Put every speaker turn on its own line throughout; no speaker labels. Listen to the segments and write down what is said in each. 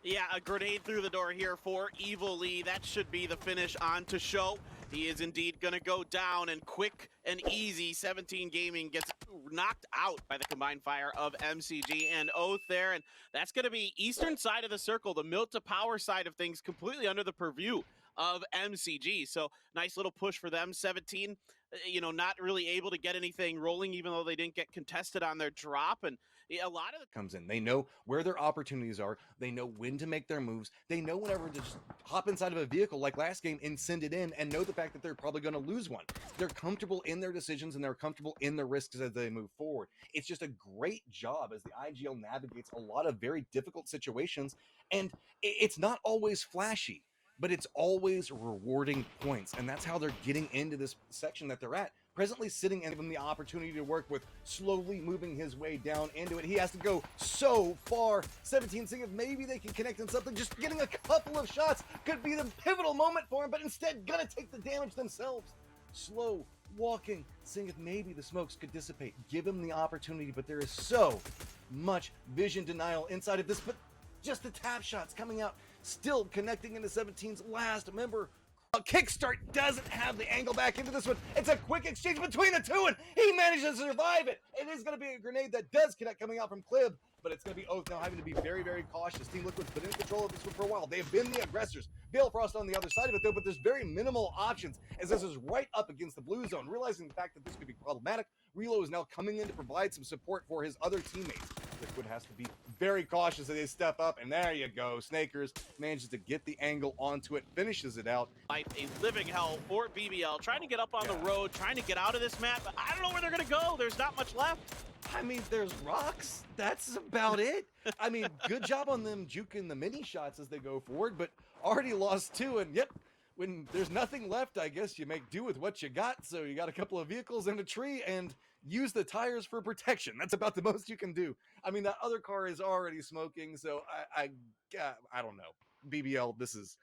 Yeah, a grenade through the door here for Evil Lee. That should be the finish on to show. He is indeed going to go down, and quick and easy. 17 Gaming gets knocked out by the combined fire of MCG and Oath there, and that's going to be eastern side of the circle, the Milt to Power side of things, completely under the purview of MCG. So nice little push for them. 17, not really able to get anything rolling, even though they didn't get contested on their drop, and a lot of the
comes in. They know where their opportunities are. They know when to make their moves. They know whenever to just hop inside of a vehicle like last game and send it in, and know the fact that they're probably going to lose one. They're comfortable in their decisions, and they're comfortable in their risks as they move forward. It's just a great job as the IGL navigates a lot of very difficult situations, and it's not always flashy, but it's always rewarding points, and that's how they're getting into this section that they're at. Presently sitting and give him the opportunity to work with, slowly moving his way down into it. He has to go so far. 17 seeing if maybe they can connect on something. Just getting a couple of shots could be the pivotal moment for him, but instead gonna take the damage themselves. Slow walking, seeing if maybe the smokes could dissipate. Give him the opportunity, but there is so much vision denial inside of this, but just the tap shots coming out, still connecting into 17's last member. Kickstart doesn't have the angle back into this one. It's a quick exchange between the two, and he manages to survive it. It is going to be a grenade that does connect coming out from Clib, but it's going to be Oath now having to be very, very cautious. Team Liquid's been in control of this one for a while. They have been the aggressors. Balefrost on the other side of it, though, but there's very minimal options as this is right up against the blue zone. Realizing the fact that this could be problematic, Relo is now coming in to provide some support for his other teammates. Liquid has to be very cautious as they step up, and there you go. Snakers manages to get the angle onto it, finishes it out.
Life a living hell for BBL, trying to get up on the road, trying to get out of this map, but I don't know where they're going to go. There's not much left.
I mean, there's rocks. That's about it. I mean, good job on them juking the mini shots as they go forward, but already lost two, and yep, when there's nothing left, I guess you make do with what you got. So you got a couple of vehicles and a tree, and use the tires for protection. That's about the most you can do. I mean, that other car is already smoking, so I don't know. BBL, this is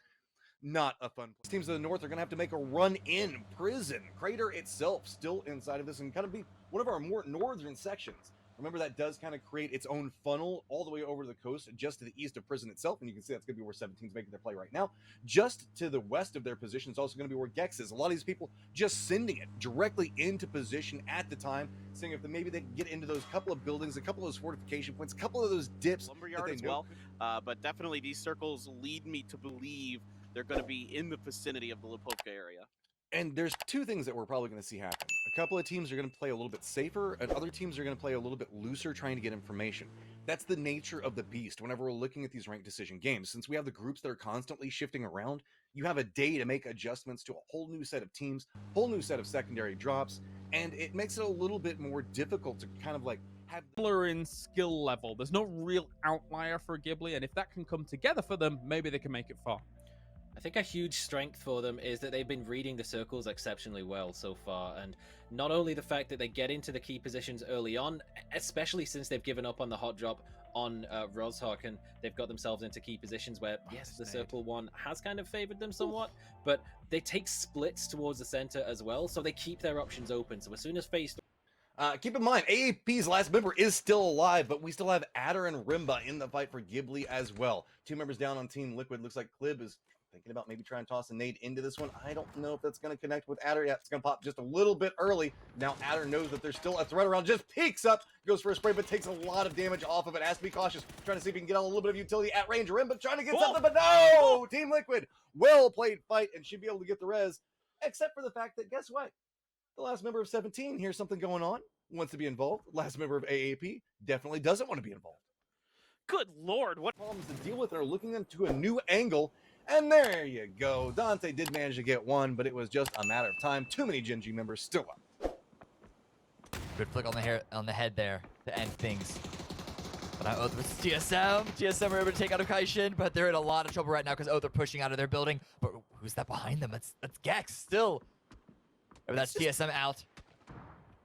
not a fun place. Teams to the north are going to have to make a run in. Prison Crater itself still inside of this and kind of be one of our more northern sections. Remember, that does kind of create its own funnel all the way over to the coast, just to the east of Prison itself, and you can see that's going to be where 17's making their play right now. Just to the west of their position is also going to be where Gex is. A lot of these people just sending it directly into position at the time, seeing if maybe they can get into those couple of buildings, a couple of those fortification points, a couple of those dips.
Lumberyard as well, but definitely these circles lead me to believe they're going to be in the vicinity of the Lipovka area.
And there's two things that we're probably going to see happen. A couple of teams are going to play a little bit safer, and other teams are going to play a little bit looser, trying to get information. That's the nature of the beast whenever we're looking at these ranked decision games. Since we have the groups that are constantly shifting around, you have a day to make adjustments to a whole new set of teams, whole new set of secondary drops, and it makes it a little bit more difficult to kind of like have
similar in skill level. There's no real outlier for Ghibli, and if that can come together for them, maybe they can make it far.
I think a huge strength for them is that they've been reading the circles exceptionally well so far, and not only the fact that they get into the key positions early on, especially since they've given up on the hot drop on Rozhok, and they've got themselves into key positions where, yes, the circle one has kind of favored them somewhat, but they take splits towards the center as well, so they keep their options open. So as soon as phase
keep in mind, AAP's last member is still alive, but we still have Adder and Rimba in the fight for Ghibli as well. Two members down on Team Liquid. Looks like Clib is thinking about maybe trying to toss a nade into this one. I don't know if that's going to connect with Adder. Yeah, it's going to pop just a little bit early. Now Adder knows that there's still a threat around, just peeks up, goes for a spray, but takes a lot of damage off of it. Has to be cautious, trying to see if he can get a little bit of utility at range. Rimba trying to get something, but no! Team Liquid, well played fight, and should be able to get the res, except for the fact that, guess what? The last member of 17 hears something going on, wants to be involved. Last member of AAP definitely doesn't want to be involved.
Good lord, what
problems to deal with, and are looking into a new angle. And there you go. Dante did manage to get one, but it was just a matter of time. Too many Genji members still up.
Good flick on the head there to end things. But now Oath versus TSM. TSM are able to take out Akaishin, but they're in a lot of trouble right now because Oath are pushing out of their building. But who's that behind them? That's Gex still. But that's TSM out.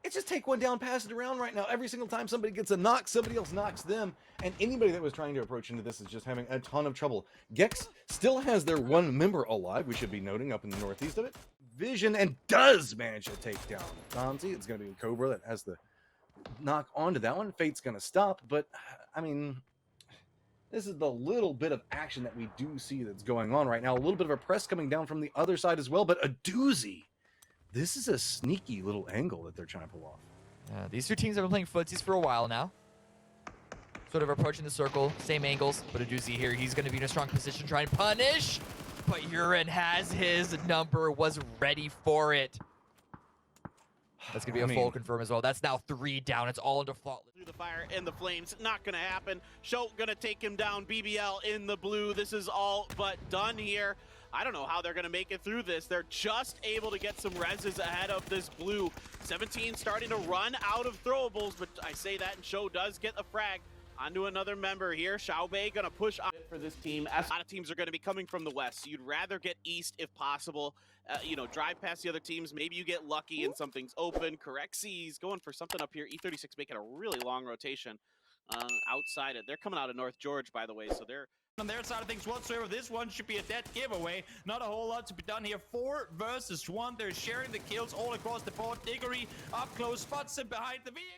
It's just take one down, pass it around right now. Every single time somebody gets a knock, somebody else knocks them. And anybody that was trying to approach into this is just having a ton of trouble. Gex still has their one member alive, we should be noting, up in the northeast of it. Vision, and does manage to take down Dante. It's going to be Cobra that has the knock onto that one. Fate's going to stop, but, I mean, This is the little bit of action that we do see that's going on right now. A little bit of a press coming down from the other side as well, but a doozy. This is a sneaky little angle that they're trying to pull off.
Yeah, these two teams have been playing footsies for a while now. Sort of approaching the circle, same angles, but a doozy here. He's going to be in a strong position, trying to punish. But Urin has his number, was ready for it. That's going to be a full confirm as well. That's now 3 down. It's all into flawless.
Through the fire and the flames, not gonna happen. Show gonna take him down. BBL in the blue. This is all but done here. I don't know how they're gonna make it through this. They're just able to get some reses ahead of this blue. 17 starting to run out of throwables, but I say that and Show does get a frag onto another member here. Xiaobei gonna push on for this team. A lot of teams are gonna be coming from the west, so you'd rather get east if possible. You know, drive past the other teams. Maybe you get lucky and something's open. Correct C's going for something up here. E36 making a really long rotation outside it. They're coming out of North George, by the way, so they're
on their side of things whatsoever. This one should be a dead giveaway. Not a whole lot to be done here. 4 versus 1. They're sharing the kills all across the board. Diggory up close, spots him behind the vehicle.